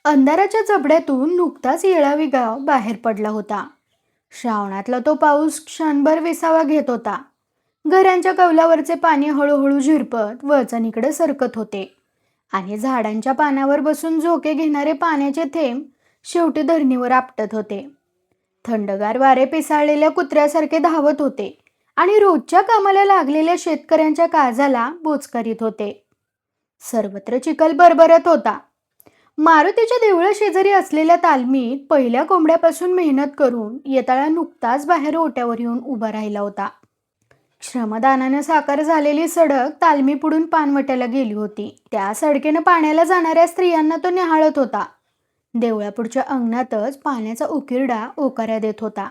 अंधाराच्या जबड्यातून नुकताच येळावी गाव बाहेर पडला होता. श्रावणातला तो पाऊस क्षणभर विसावा घेत होता. घरांच्या कौलावरचे पाणी हळूहळू झिरपत वळचणीकडे सरकत होते आणि झाडांच्या पानावर बसून झोके घेणारे पाण्याचे थेंब शेवटी धरणीवर आपटत होते. थंडगार वारे पिसाळलेल्या कुत्र्यासारखे धावत होते आणि रोजच्या कामाला लागलेल्या शेतकऱ्यांच्या काळजाला बोचकारीत होते. सर्वत्र चिखल भरभरत होता. मारुतीच्या देवळा शेजारी असलेल्या तालमीत पहिल्या कोंबड्यापासून मेहनत करून येताळा नुकताच बाहेर ओट्यावर येऊन उभा राहिला होता. श्रमदानाने साकार झालेली सडक तालमी पुढून पानवट्याला गेली होती. त्या सडकेनं पाण्याला जाणाऱ्या स्त्रियांना तो निहाळत होता. देवळापुढच्या अंगणातच पाण्याचा उकिरडा ओकाऱ्या देत होता.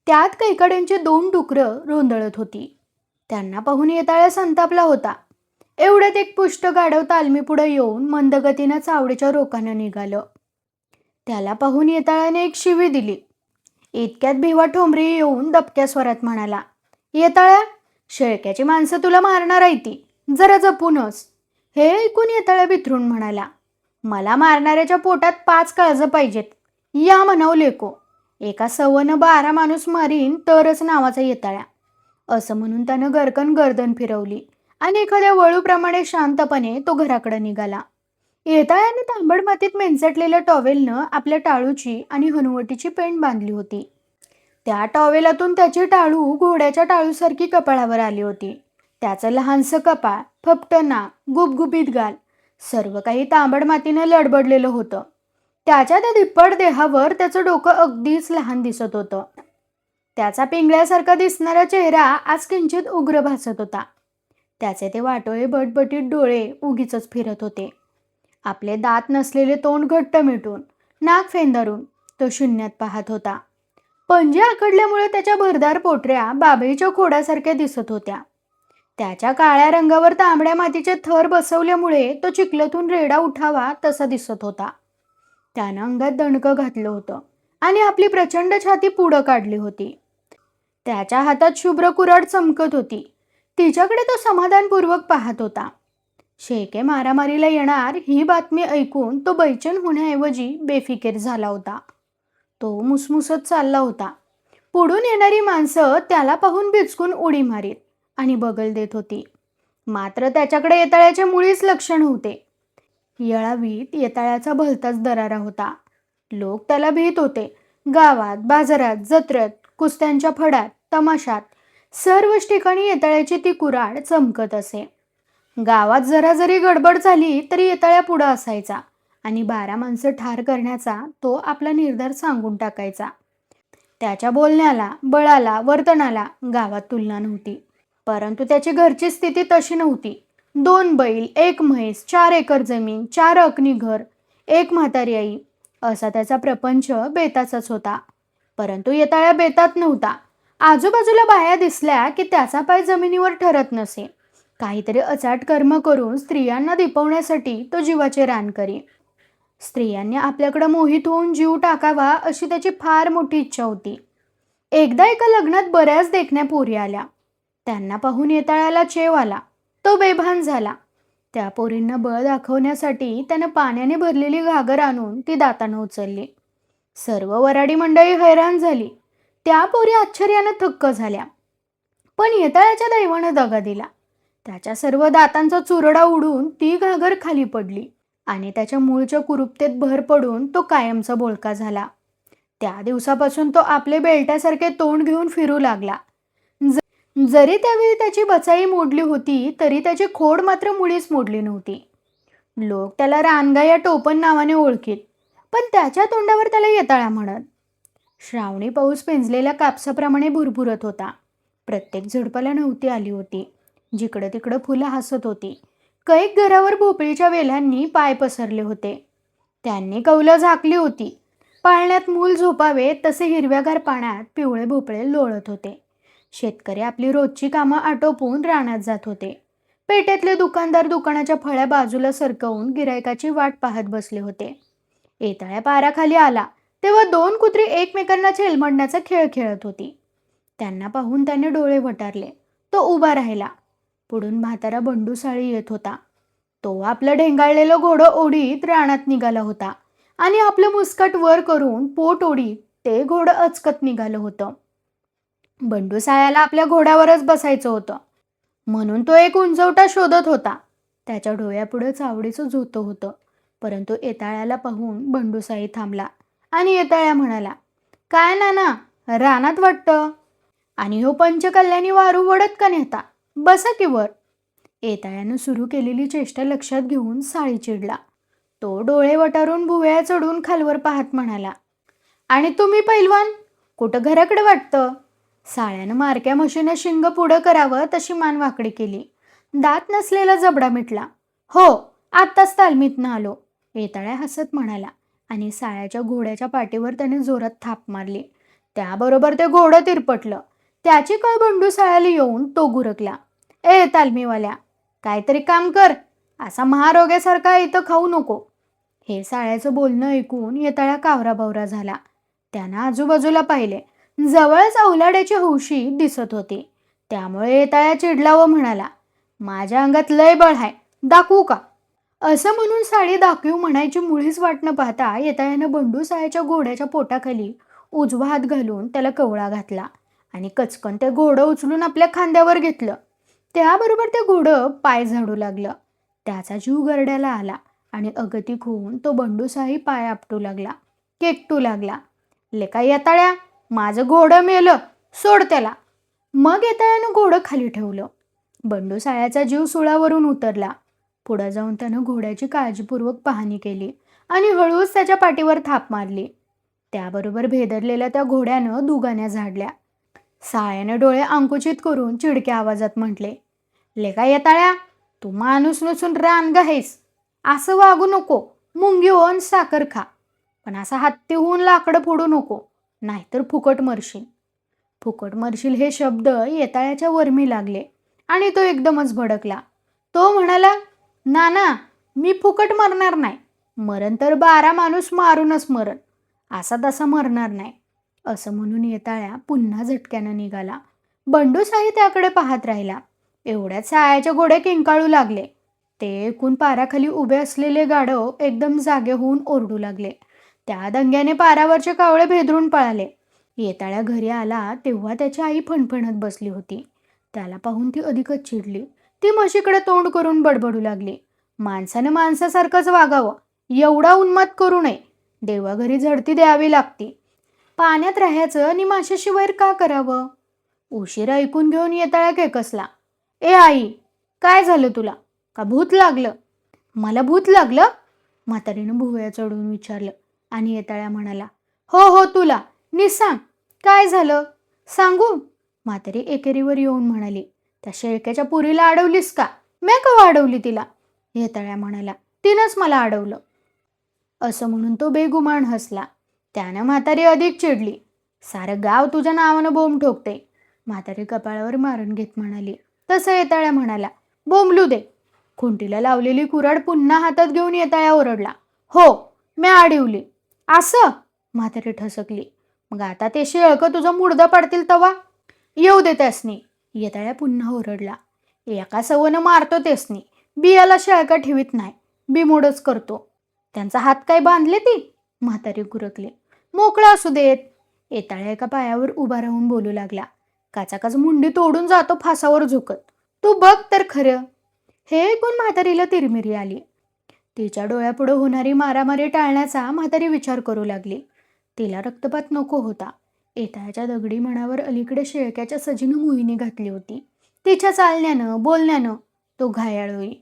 त्यात कैकड्यांची 2 डुकरं रोंदळत होती. त्यांना पाहून येताळा संतापला होता. एवढ्यात एक पुष्ट गाढव तालमीपुढे येऊन मंदगतीनं चावडीच्या रोकानं निघालं. त्याला पाहून येताळाने एक शिवी दिली. इतक्यात भिवा ठोंबरी येऊन दबक्या स्वरात म्हणाला, येताळ्या, शेळक्याची माणसं तुला मारणार आहे ती, जरा जपूनच. हे ऐकून येताळ्या बिथरून म्हणाला, मला मारणाऱ्याच्या पोटात 5 काळजं पाहिजेत. या म्हणाव लेको, एका सवनं 12 माणूस मारीन तरच नावाचा येताळ्या. असं म्हणून त्यानं गरकन गर्दन फिरवली आणि एखाद्या वळूप्रमाणे शांतपणे तो घराकडे निघाला. येताळ्याने तांबड मातीत मेंचटलेल्या टॉवेलनं आपल्या टाळूची आणि हनुवटीची पेंड बांधली होती. त्या टॉवेलातून त्याची टाळू घोड्याच्या टाळूसारखी कपाळावर आली होती. त्याचं लहानसं कपाळ, फपटं नाक, गुबगुबीत गाल, सर्व काही तांबड मातीनं लडबडलेलं होतं. त्याच्या त्या धिप्पड देहावर त्याचं डोकं अगदीच लहान दिसत होतं. त्याचा पिंगळ्यासारखा दिसणारा चेहरा आज किंचित उग्र भासत होता. त्याचे ते वाटोळे बटबटीत डोळे उगीच फिरत होते. आपले दात नसलेले तोंड घट्ट मिटून, नाक फेंदारून तो शून्यात पाहत होता. पंजे आखडल्यामुळे त्याच्या भरदार पोटऱ्या बाभळीच्या खोडासारख्या दिसत होत्या. त्याच्या काळ्या रंगावर तांबड्या मातीचे थर बसवल्यामुळे तो चिखलातून रेडा उठावा तसा दिसत होता. त्यानं अंगात दणकं घातलं होतं आणि आपली प्रचंड छाती पुढं काढली होती. त्याच्या हातात शुभ्र कुऱ्हाड चमकत होती. तिच्याकडे तो समाधानपूर्वक पाहत होता. शेळके मारामारीला येणार ही बातमी ऐकून तो बैचेन होण्याऐवजी बेफिकीर झाला होता. तो मुसमुसत चालला होता. पुढून येणारी माणसं त्याला पाहून बिचकून उडी मारीत आणि बगल देत होती. मात्र त्याच्याकडे येताळ्याचे मुळीच लक्ष नव्हते. येळावीत येताळ्याचा भलताच दरारा होता. लोक त्याला भीत होते. गावात, बाजारात, जत्रेत, कुस्त्यांच्या फडात, तमाशात सर्वच ठिकाणी येताळ्याची ती कुऱ्हाड चमकत असे. गावात जरा जरी गडबड झाली तरी येताळ्या पुढं असायचा आणि 12 माणसं ठार करण्याचा तो आपला निर्धार सांगून टाकायचा. त्याच्या बोलण्याला, बळाला, वर्तनाला गावात तुलना नव्हती. परंतु त्याची घरची स्थिती तशी नव्हती. 2 बैल, 1 म्हैस, 4 एकर जमीन, 4 अकनी घर, 1 म्हातारी आई, असा त्याचा प्रपंच बेताचाच होता. परंतु येताळ्या बेतात नव्हता. आजूबाजूला बाया दिसल्या की त्याचा पाय जमिनीवर ठरत नसे. काहीतरी अचाट कर्म करून स्त्रियांना दिपवण्यासाठी तो जीवाचे रान करी. स्त्रियांनी आपल्याकडे मोहित होऊन जीव टाकावा अशी त्याची फार मोठी इच्छा होती. एकदा एका लग्नात बऱ्याच देखण्या पोरी आल्या. त्यांना पाहून येताळ्याला चेव आला. तो बेभान झाला. त्या पोरींना बळ दाखवण्यासाठी त्यानं पाण्याने भरलेली घागर आणून ती दातानं उचलली. सर्व वराडी मंडळी हैराण झाली. त्या पोरी आश्चर्यानं थक्क झाल्या. पण येताळ्याच्या दैवानं दगा दिला. त्याच्या सर्व दातांचा चुरडा उडून ती घागर खाली पडली आणि त्याच्या मूळच्या कुरूपतेत भर पडून तो कायमचा बोळका झाला. त्या दिवसापासून तो आपले बेल्ट्यासारखे तोंड घेऊन फिरू लागला. जरी त्यावेळी त्याची बचाई मोडली होती तरी त्याची खोड मात्र मुळीच मोडली नव्हती. लोक त्याला रानगा या टोपण नावाने ओळखीत, पण त्याच्या तोंडावर त्याला येताळा म्हणत. श्रावणी पाऊस पिंजलेल्या कापसाप्रमाणे भुरभुरत होता. प्रत्येक झुडपाला नव्हती आली होती. जिकडं तिकडं फुलं हसत होती. कैक घरावर भोपळीच्या वेलांनी पाय पसरले होते. त्यांनी कौलं झाकली होती. पाळण्यात मूल झोपावे तसे हिरव्यागार पाण्यात पिवळे भोपळे लोळत होते. शेतकरी आपली रोजची कामं आटोपून रानात जात होते. पेठेतले दुकानदार दुकानाच्या फळ्या बाजूला सरकवून गिरायकाची वाट पाहत बसले होते. येताळ्या पाराखाली आला तेव्हा 2 कुत्री एकमेकांना छेलमडण्याचा खेळ खेळत होती. त्यांना पाहून त्याने डोळे वटारले. तो उभा राहिला. पुढून म्हातारा बंडू साळी येत होता. तो आपलं ढेंगाळलेलं घोडं ओढीत रानात निघाला होता आणि आपलं मुस्कट वर करून पोट ओढीत ते घोडं अचकत निघालं होतं. बंडू सायाला आपल्या घोड्यावरच बसायचं होतं, म्हणून तो एक उंचवटा शोधत होता. त्याच्या डोळ्यापुढं चावडीचं झोतं होतं. परंतु येताळ्याला पाहून बंडूसाई थांबला आणि येताळ्या म्हणाला, "काय नाना, रानात वाटतं? आणि हो पंचकल्याणी वारू वडत का नेता? बसा की वर." येताळ्यानं सुरू केलेली चेष्टा लक्षात घेऊन साळी चिडला. तो डोळे वटारून भुवया चढून खालवर पाहत म्हणाला, "आणि तुम्ही पैलवान, कुठं घराकडे वाटतं?" साळ्यानं मारक्या म्हशीनं शिंग पुढं करावं तशी मान वाकडी केली. दात नसलेला जबडा मिटला. "हो, आत्ताच तालमीतनं आलो." वेताळ्या हसत म्हणाला आणि साळ्याच्या घोड्याच्या पाठीवर त्याने जोरात थाप मारली. त्याबरोबर ते घोडं तिरपटलं. त्याची कळ बंडू साळ्याला येऊन तो गुरकला. "ए तालमीवाल्या, काहीतरी काम कर. असा महारोग्यासारखा इथं खाऊ नको." हे साळ्याचं बोलणं ऐकून येताळ्या कावराबावरा झाला. त्यानं आजूबाजूला पाहिले. जवळच औलाड्याची हौशी दिसत होती. त्यामुळे येताळ्या चिडला व म्हणाला, "माझ्या अंगात लय बळ आहे, दाखवू का?" असं म्हणून साडी दाखवू म्हणायची मुळीच वाट न पाहता येताळ्यानं बंडू साळ्याच्या घोड्याच्या पोटाखाली उजवा हात घालून त्याला कवळा घातला आणि कचकन ते घोडं उचलून आपल्या खांद्यावर घेतलं. त्याबरोबर ते घोडं पाय झाडू लागलं. त्याचा जीव गरड्याला आला आणि अगतिक होऊन तो बंडूसाही पाय आपटू लागला, केकटू लागला. "लेका येताळ्या, माझं घोडं मेलं, सोड त्याला." मग येताळ्यानं घोडं खाली ठेवलं. बंडू साळ्याचा जीव सुळावरून उतरला. पुढे जाऊन त्यानं घोड्याची काळजीपूर्वक पाहणी केली आणि हळूच त्याच्या पाठीवर थाप मारली. त्याबरोबर भेदरलेल्या त्या घोड्यानं दुगान्या झाडल्या. साळ्यानं डोळे आंकुचित करून चिडक्या आवाजात म्हटले, "लेका येताळ्या, तू माणूस नसून रानगा आहेस. असं वागू नको. मुंगी होऊन साखर खा. पण असा हत्ती होऊन लाकडं फोडू नको, नाहीतर फुकट मरशील." फुकट मरशील हे शब्द येताळ्याच्या वर्मी लागले आणि तो एकदमच भडकला. तो म्हणाला, "नाना, मी फुकट मरणार नाही. मरण तर 12 माणूस मारूनच मरण. असा तसा मरणार नाही." असं म्हणून येताळ्या पुन्हा झटक्यानं निघाला. बंडूसाही त्याकडे पाहत राहिला. एवढ्यात सायाचे घोडे किंकाळू लागले. ते ऐकून पाराखाली उभे असलेले गाढव एकदम जागे होऊन ओरडू लागले. त्या दंग्याने पारावरचे कावळे भेदरून पळाले. येताळ्या घरी आला तेव्हा त्याची आई फणफणत बसली होती. त्याला पाहून ती अधिकच चिडली. ती म्हशीकडे तोंड करून बडबडू लागली, "माणसानं माणसासारखंच वागावं, एवढा उन्माद करू नये. देवाघरी झडती द्यावी लागती. पाण्यात राहायचं आणि माशाशी वैर का करावं?" उशीर ऐकून घेऊन येताळ्या केकसला, "ए आई, काय झालं तुला? का भूत लागलं?" "मला भूत लागलं?" म्हातारीनं भुवया चढून विचारलं आणि येताळ्या म्हणाला, "हो हो, तुला. सांग, काय झालं? सांगू?" म्हातारी एकेरीवर येऊन म्हणाली, "त्या शेळक्याच्या पुरीला अडवलीस का?" "मी का अडवली तिला?" येताळ्या म्हणाला, "तिनंच मला अडवलं." असं म्हणून तो बेगुमान हसला. त्यानं म्हातारी अधिक चिडली. "सारं गाव तुझ्या नावानं बोंब ठोकते." म्हातारी कपाळावर मारून घेत म्हणाली. तसं येताळ्या म्हणाला, "बोंबलू दे." खुंटीला लावलेली कुऱ्हाड पुन्हा हातात घेऊन येताळ्या ओरडला, "हो, मी अडवली." "असं?" म्हातारी ठसकली. "मग आता ते शेळकं तुझं मुडदं पडतील तवा? येऊ दे त्यासनी." येताळ्या पुन्हा ओरडला, "एका सवनं मारतो त्यासनी. बियाला शेळका ठेवीत नाही, बिमोडच करतो." "त्यांचा हात काय बांधले ती?" म्हातारी गुरकली. "मोकळा असू देत." येताळ्या एका पायावर उभा राहून बोलू लागला, "काचाकाच मुंडी तोडून जातो फासावर झुकत. तू बघ तर खरं." हे ऐकून म्हातारीला तिरमिरी आली. तिच्या डोळ्यापुढे होणारी मारामारी टाळण्याचा म्हातारी विचार करू लागली. तिला रक्तपात नको होता. येताळ्याच्या दगडी मनावर अलीकडे शेळक्याच्या सजीनं मोहिनी घातली होती. तिच्या चालण्यानं बोलण्यानं तो घायाळ होई.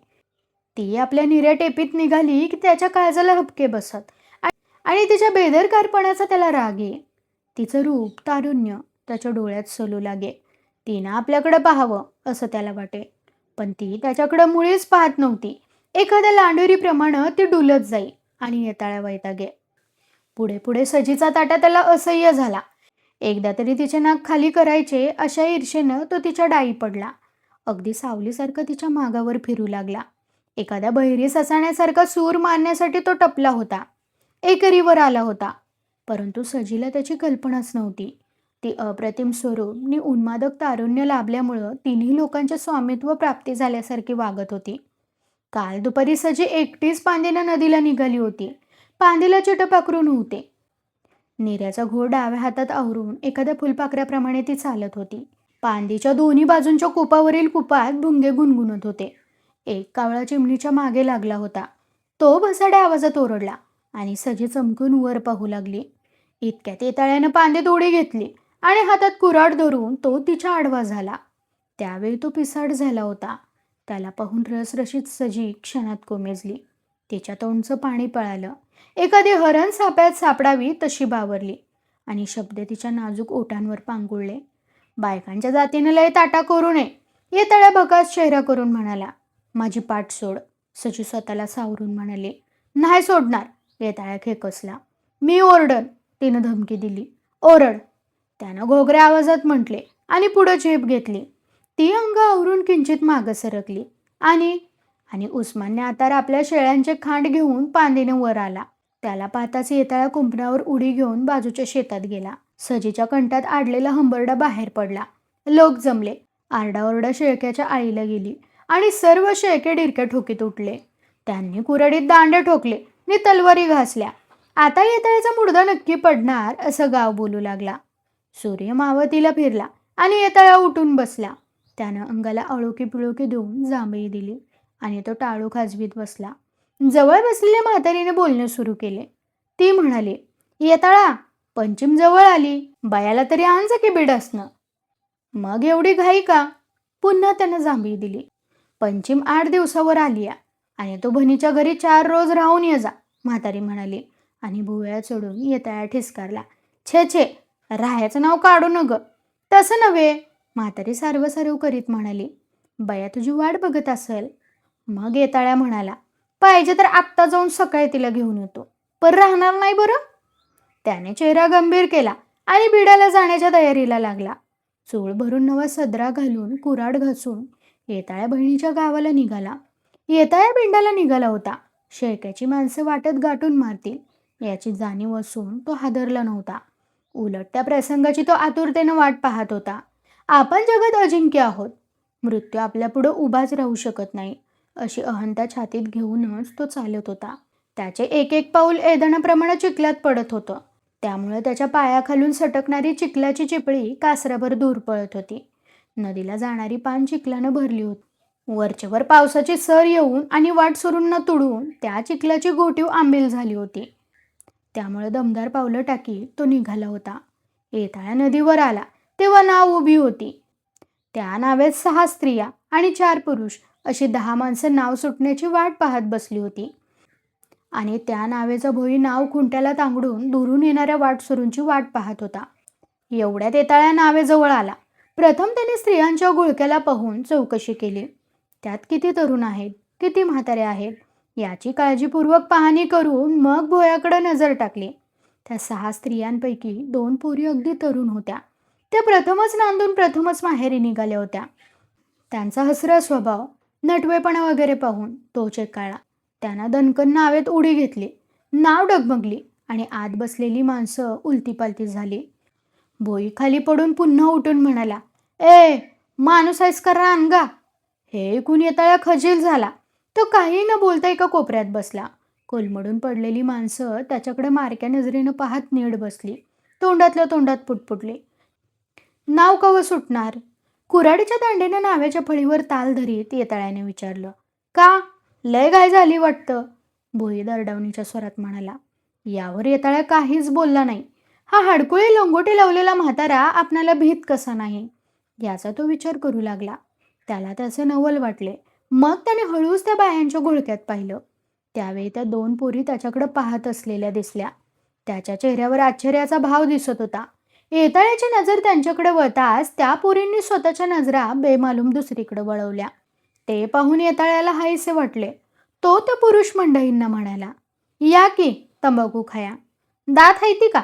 ती आपल्या निऱ्या टेपीत निघाली की त्याच्या काळजाला हपके बसत आणि तिच्या बेदरकारपणाचा त्याला राग ये. तिचं रूप तारुण्य त्याच्या डोळ्यात सलू लागे. तिनं आपल्याकडे पाहावं असं त्याला वाटे, पण ती त्याच्याकडे मुळीच पाहत नव्हती. एखाद्या लांडोरीप्रमाणे ती डुलत जाई आणि येताळ्या वैतागे. पुढे पुढे सजीचा ताटा त्याला असह्य झाला. एकदा तरी तिचे नाक खाली करायचे अशा ईर्षेनं तो तिच्या डाई पडला. अगदी सावलीसारखा तिच्या मागावर फिरू लागला. एखाद्या बहिरी ससाण्यासारखा सूर मारण्यासाठी तो टपला होता. एकेरीवर आला होता. परंतु सजीला त्याची कल्पनाच नव्हती. ती अप्रतिम स्वरूप नि उन्मादक तारुण्य लाभल्यामुळं तिन्ही लोकांचे स्वामित्व प्राप्ती झाल्यासारखी वागत होती. काल दुपारी सजी एकटीच पांदेनं नदीला निघाली होती. पांदेला चिटपाखरू नव्हते. निऱ्याचा घोर डाव्या हातात आवरून एखाद्या फुलपाखराप्रमाणे ती चालत होती. पांदीच्या दोन्ही बाजूंच्या कुपावरील कुपात भुंगे गुणगुणत होते. एक कावळा चिमणीच्या मागे लागला होता. तो भसाड्या आवाजात ओरडला आणि सजी चमकून वर पाहू लागली. इतक्यात येताळ्यानं पांदेत उडी घेतली आणि हातात कुऱ्हाड धरून तो तिच्या आडवा झाला. त्यावेळी तो पिसाट झाला होता. त्याला पाहून रसरशीत सजी क्षणात कोमेजली. तिच्या तोंडचं पाणी पळालं. एखादी हरण साप्यात सापडावी तशी बावरली आणि शब्द तिच्या नाजूक ओठांवर पांगुळले. बायकांच्या जातीनं लय ताटा करू नये, येताळ्या भकास चेहरा करून म्हणाला. माझी पाठ सोड, सची स्वतःला सावरून म्हणाली. नाही सोडणार, येताळ्या खेकसला. मी ओरडन, तिनं धमकी दिली. ओरड, त्यानं घोगऱ्या आवाजात म्हटले आणि पुढं झेप घेतली. ती अंग आवरून किंचित मागं सरकली आणि उस्मानने आता आपल्या शेळ्यांचे खांड घेऊन पांदीने वर आला. त्याला पाहताच येताळ्या कुंपणावर उडी घेऊन बाजूच्या शेतात गेला. सजीच्या कंठात आडलेला हंबरडा बाहेर पडला. लोक जमले. आरडाओरडा शेळक्याच्या आळीला गेली आणि सर्व शेळके डिरक्या ठोकीत उठले. त्यांनी कुऱ्हाडीत दांडे ठोकले आणि तलवारी घासल्या. आता येताळ्याचा मुडदा नक्की पडणार असं गाव बोलू लागला. सूर्य मावतीला फिरला आणि येताळा उठून बसला. त्यानं अंगाला अळोकी पिळोकी देऊन जांभई दिली आणि तो टाळू खाजवीत बसला. जवळ बसलेल्या म्हातारीने बोलणं सुरू केले. ती म्हणाली, येताळा, पंचीम जवळ आली, बायाला तरी आण जा की बिडासनं. मग एवढी घाई का? पुन्हा त्यानं जांभई दिली. पंचीम 8 दिवसावर आली आणि तो बहिणीच्या घरी 4 रोज राहून ये जा, म्हातारी म्हणाली आणि भुवया चढून येताळा ठिसकारला. छे छे, राहायचं नाव काढू न ग. तसं नव्हे, म्हातारी सारवसारव करीत म्हणाली. बया तुझी वाट बघत असेल. मग येताळ्या म्हणाला, पाहिजे तर आत्ता जाऊन सकाळी तिला घेऊन येतो, पण राहणार नाही बरं. त्याने चेहरा गंभीर केला आणि बिडाला जाण्याच्या तयारीला लागला. चूळ भरून नवा सदरा घालून कुऱ्हाड घासून येताळ्या बहिणीच्या गावाला निघाला. येताळ्या बिंडाला निघाला होता. शेळक्याची माणसं वाटत गाठून मारतील याची जाणीव असून तो हादरला नव्हता. उलट त्या प्रसंगाची तो आतुरतेनं वाट पाहत होता. आपण जगात अजिंक्य आहोत. मृत्यू आपल्या पुढं उभाच राहू शकत नाही अशी अहंता छातीत घेऊनच तो चालत होता. त्याचे एक एक पाऊल ऐदनाप्रमाणे चिखलात पडत होतं. त्यामुळे त्याच्या पायाखालून सटकणारी चिखलाची चिपळी कासराभर दूर पळत होती. नदीला जाणारी पान चिखलानं भरली होती. वरचेवर पावसाची सर येऊन आणि वाट सुरून न तुडून त्या चिखलाची गोटीव आंबील झाली होती. त्यामुळे दमदार पावलं टाकी तो निघाला होता. येताळ्या नदीवर आला तेव्हा नाव उभी होती. त्या नावेत 6 स्त्रिया आणि 4 पुरुष अशी 10 माणसं नाव सुटण्याची वाट पाहत बसली होती आणि त्या नावेचा भोई नाव खुंट्याला तांगडून दुरून येणाऱ्या वाटसरूंची वाट पाहत होता. एवढ्यात येताळ्या नावेजवळ आला. प्रथम त्याने स्त्रियांच्या घोळक्याला पाहून चौकशी केली. त्यात किती तरुण आहेत, किती म्हातारे आहेत याची काळजीपूर्वक पाहणी करून मग भोयाकडे नजर टाकली. त्या 6 स्त्रियांपैकी 2 पोरी अगदी तरुण होत्या. त्या प्रथमच नांदून प्रथमच माहेरी निघाल्या होत्या. त्यांचा हसरा स्वभाव, नटवेपणा वगैरे पाहून तो चेकाळला. त्यानं दणकन नावेत उडी घेतली. नाव डगमगली आणि आत बसलेली माणसं उलतीपालती झाली. भोई खाली पडून पुन्हा उठून म्हणाला, ए माणूस आहेस का रानगा? हे ऐकून येताळ्या खजील झाला. तो काही न बोलता एका कोपऱ्यात बसला. कोलमडून पडलेली माणसं त्याच्याकडे मारक्या नजरेनं पाहत नीड बसली. तोंडातल्या तोंडात पुटपुटले. नाव कवं सुटणार? कुऱ्हाडीच्या दांडेनं नाव्याच्या फळीवर ताल धरीत येताळ्याने विचारलं. का? लय घाई झाली वाटतं, भोई दरडावणीच्या स्वरात म्हणाला. यावर येताळ्या काहीच बोलला नाही. हा हडकुळी लंगोटी लावलेला म्हातारा आपणाला भीत कसा नाही याचा तो विचार करू लागला. त्याला त्याचे नवल वाटले. मग त्याने हळूच त्या बायांच्या घोळक्यात पाहिलं. त्यावेळी त्या 2 पोरी त्याच्याकडे पाहत असलेल्या दिसल्या. त्याच्या चेहऱ्यावर आश्चर्याचा भाव दिसत होता. येताळ्याची नजर त्यांच्याकडे वळताच त्या पोरींनी स्वतःच्या नजरा बेमालूम दुसरीकडे वळवल्या. ते पाहून येताळ्याला हायसे वाटले. तो त्या पुरुष मंडळींना म्हणाला, या की तंबाखू खाया. दात हायती का?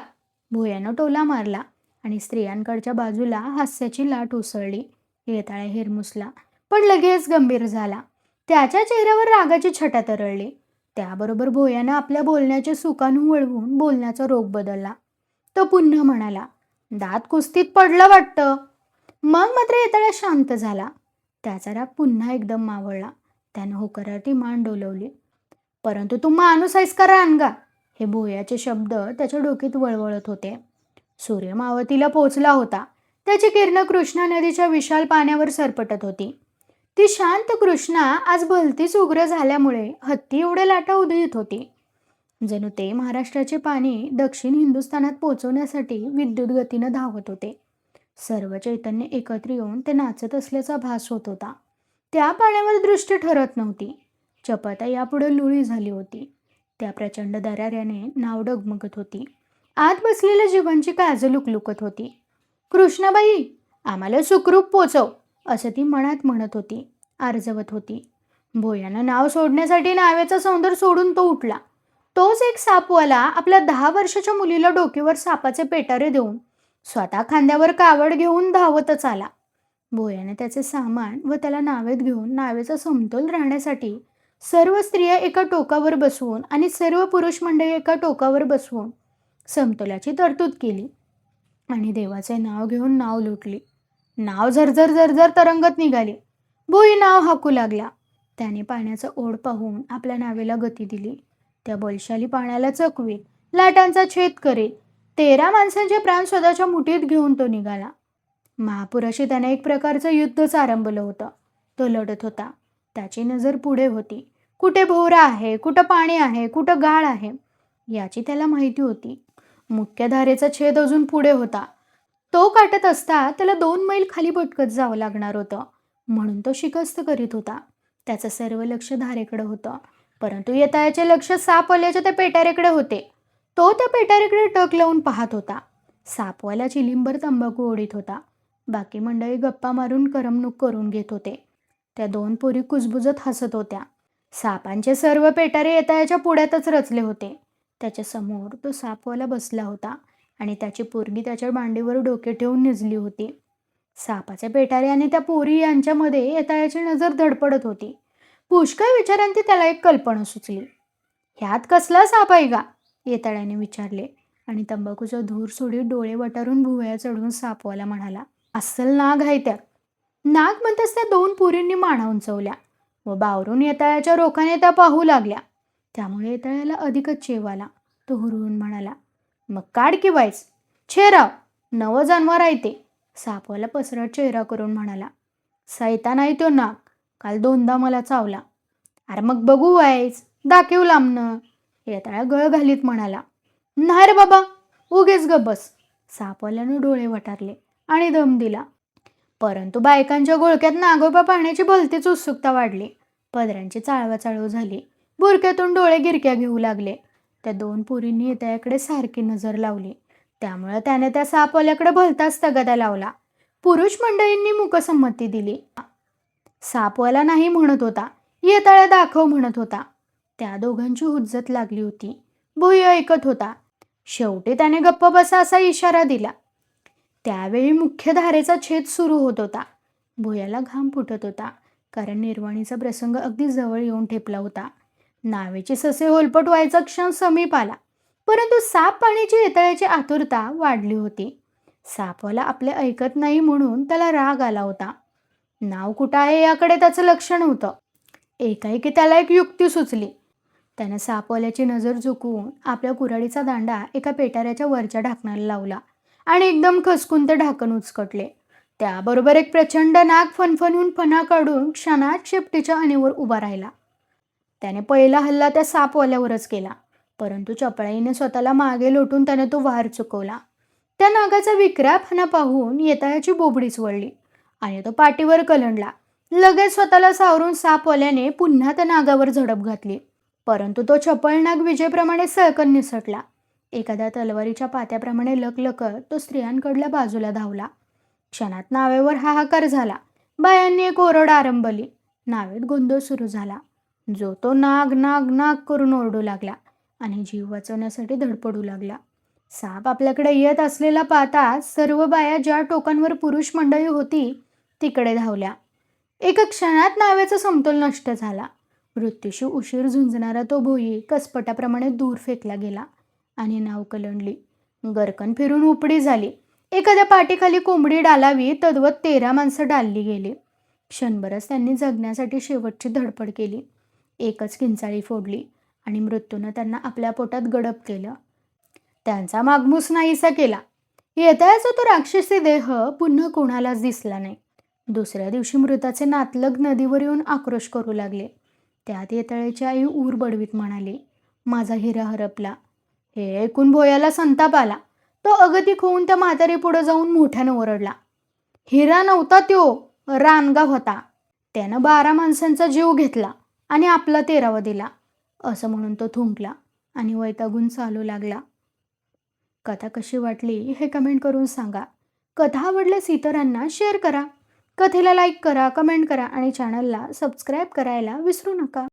भोयानं टोला मारला आणि स्त्रियांकडच्या बाजूला हास्याची लाट उसळली. येताळ्या हिरमुसला पण लगेच गंभीर झाला. त्याच्या चेहऱ्यावर रागाची छटा तरळली. त्याबरोबर भोयानं आपल्या बोलण्याचे सुकानू वळवून बोलण्याचा रोग बदलला. तो पुन्हा म्हणाला, दात कुस्तीत पडलं वाटतं. मग मात्र येताळ्या शांत झाला. त्याचा राग पुन्हा एकदम मावळला. त्यानं होकारार्थी मान डोलवली. परंतु तू माणूस आहेस का रानगा? हे भोयाचे शब्द त्याच्या डोक्यात वळवळत होते. सूर्य मावतीला पोचला होता. त्याची किरणं कृष्णा नदीच्या विशाल पाण्यावर सरपटत होती. ती शांत कृष्णा आज भलतीच उग्र झाल्यामुळे हत्ती एवढे लाटा उधळीत होती. जणू ते महाराष्ट्राचे पाणी दक्षिण हिंदुस्थानात पोचवण्यासाठी विद्युत गतीनं धावत होते. सर्व चैतन्य एकत्र येऊन ते नाचत असल्याचा भास होत होता. त्या पाण्यावर दृष्टी ठरत नव्हती. चपळता यापुढे लुळी झाली होती. त्या प्रचंड दराऱ्याने नाव डगमगत होती. आत बसलेल्या जीवांची काळज लुकलुकत होती. कृष्णाबाई, आम्हाला सुखरूप पोचव, असं ती मनात म्हणत होती, आर्जवत होती. भोयानं नाव सोडण्यासाठी नावेचा सौंदर्य सोडून तो उठला. तोच एक सापवाला आपल्या 10 वर्षाच्या मुलीला डोक्यावर सापाचे पेटारे देऊन स्वतः खांद्यावर कावड घेऊन धावतच आला. भोयाने त्याचे सामान व त्याला नावेत घेऊन नावेचा समतोल राहण्यासाठी सर्व स्त्रिया एका टोकावर बसवून आणि सर्व पुरुष मंडळी एका टोकावर बसवून समतोलाची तरतूद केली आणि देवाचे नाव घेऊन नाव लुटली. नाव झरझर झरझर तरंगत निघाली. भोई नाव हाकू लागला. त्याने पाण्याचा ओढ पाहून आपल्या नावेला गती दिली. त्या बलशाली पाण्याला चकवीत, लाटांचा छेद करीत 13 माणसांचे प्राण स्वतःच्या मुठीत घेऊन तो निघाला. महापुराशी त्याने एक प्रकारचं युद्धच आरंभलं होतं. तो लढत होता. त्याची नजर पुढे होती. कुठे भोवरा आहे, कुठं पाणी आहे, कुठं गाळ आहे, याची त्याला माहिती होती. मुख्य धारेचा छेद अजून पुढे होता. तो काटत असता त्याला 2 मैल खाली भटकत जावं लागणार होतं. म्हणून तो शिकस्त करीत होता. त्याचं सर्व लक्ष धारेकडे होतं. परंतु येतायाचे लक्ष सापवाल्याच्या त्या पेटाऱ्याकडे होते. तो त्या पेटाऱ्याकडे टक लावून पाहत होता. सापवाला चिलिंबर तंबाखू ओढीत होता. बाकी मंडळी गप्पा मारून करमणूक करून घेत होते. त्या 2 पोरी कुजबुजत हसत होत्या. सापांचे सर्व पेटारे येतायाच्या पुढ्यातच रचले होते. त्याच्या समोर तो सापवाला बसला होता आणि त्याची पोरगी त्याच्या मांडीवर डोके ठेवून निजली होती. सापाचे पेटारे आणि त्या पोरी यांच्यामध्ये येतायाची नजर धडपडत होती. पुष्कळ विचारांती त्याला एक कल्पना सुचली. ह्यात कसला साप आहे का, येताळ्याने विचारले आणि तंबाखूचा धूर सोडीत डोळे वटारून भुवया चढवून सापवाला म्हणाला, अस्सल नाग आहे त्यात. नाग म्हणताच त्या 2 पोरींनी माना उंचवल्या व बावरून येताळ्याच्या रोखाने त्या पाहू लागल्या. त्यामुळे येताळ्याला अधिकच चेव आला. तो हुरळून म्हणाला, मग काढ की वाईस, छेराव, नवं जनावर आहे ते. सापवाला पसरट चेहरा करून म्हणाला, सैतान आहे तो नाग, काल 2दा मला चावला. अरे मग बघू वाईस, दाखव लांबनं. येताळा गळ घालीत म्हणाला, नाही रे बाबा, उगेच गप बस. सापवाल्यानं डोळे वटारले आणि दम दिला. परंतु बायकांच्या घोळक्यात नागोबा पाहण्याची भलतीच उत्सुकता वाढली. पदरांची चाळवाचाळव झाली. बुरक्यातून डोळे गिरक्या घेऊ लागले. त्या 2 पोरींनी येतायाकडे सारखी नजर लावली. त्यामुळे त्याने त्या सापवाल्याकडे भलताच तगादा लावला. पुरुष मंडळींनी मुकसंमती दिली. सापवाला नाही म्हणत होता, येताळ्या दाखव म्हणत होता. त्या दोघांची हुज्जत लागली होती. भोई ऐकत होता. शेवटी त्याने गप्प बसा असा इशारा दिला. त्यावेळी मुख्य धारेचा छेद सुरू होत होता. भोयाला घाम फुटत होता, कारण निर्वाणीचा प्रसंग अगदी जवळ येऊन ठेपला होता. नावेची ससे होलपट व्हायचा क्षण समीप आला. परंतु साप पाण्याची येताळ्याची आतुरता वाढली होती. सापवाला आपले ऐकत नाही म्हणून त्याला राग आला होता. नाव कुठं आहे याकडे त्याचं लक्ष नव्हतं. एकाएकी त्याला एक युक्ती सुचली. त्याने सापवाल्याची नजर चुकवून आपल्या कुऱ्हाडीचा दांडा एका पेटाऱ्याच्या वरच्या ढाकणाला लावला आणि एकदम खसकून ते ढाकण उचकटले. त्याबरोबर एक प्रचंड नाग फणफणून फणा काढून क्षणात शेपटीच्या अणीवर उभा राहिला. त्याने पहिला हल्ला त्या सापवाल्यावरच केला. परंतु चपळाईने स्वतःला मागे लोटून त्याने तो वार चुकवला. त्या नागाचा विक्रा फणा पाहून येतायाची बोबडीच वळली आणि तो पाठीवर कलंडला. लगेच स्वतःला सावरून सापवाल्याने पुन्हा त्या नागावर झडप घातली. परंतु तो चपळ नाग विजेप्रमाणे सळकन निसटला. एखाद्या तलवारीच्या पात्याप्रमाणे लकलकत तो स्त्रियांकडल्या बाजूला धावला. क्षणात नावेवर हाहाकार झाला. बायांनी एक ओरड आरंभली. नावेत गोंधळ सुरू झाला. जो तो नाग नाग नाग करून ओरडू लागला आणि जीव वाचवण्यासाठी धडपडू लागला. साप आपल्याकडे येत असलेला पाहता सर्व बाया ज्या टोकांवर पुरुष मंडळी होती तिकडे धावल्या. एका क्षणात नावेचा समतोल नष्ट झाला. मृत्यूशी उशीर झुंजणारा तो भोई कसपटाप्रमाणे दूर फेकला गेला आणि नाव कलंडली. गरकन फिरून उपडी झाली. एखाद्या पाठीखाली कोंबडी डालावी तद्वत 13 माणसं डालली गेली. क्षणभरच त्यांनी जगण्यासाठी शेवटची धडपड केली. एकच किंचाळी फोडली आणि मृत्यूनं त्यांना आपल्या पोटात गडप केलं. त्यांचा मागमूस नाहीसा केला. येतायचा तो राक्षसी देह पुन्हा कोणालाच दिसला नाही. दुसऱ्या दिवशी मृताचे नातलग नदीवर येऊन आक्रोश करू लागले. त्यात येतळेची आई ऊर बडवीत म्हणाली, माझा हिरा हरपला. हे ऐकून भोयाला संताप आला. तो अगतिक होऊन त्या म्हातारी पुढे जाऊन मोठ्यानं ओरडला, हिरा नव्हता त्यो, रानगा होता. त्यानं 12 माणसांचा जीव घेतला आणि आपला 13वा दिला. असं म्हणून तो थुंकला आणि वैतागून चालू लागला. कथा कशी वाटली हे कमेंट करून सांगा. कथा आवडल्यास इतरांना शेअर करा. कथेला लाईक करा, कमेंट करा आणि चॅनलला सबस्क्राईब करायला विसरू नका.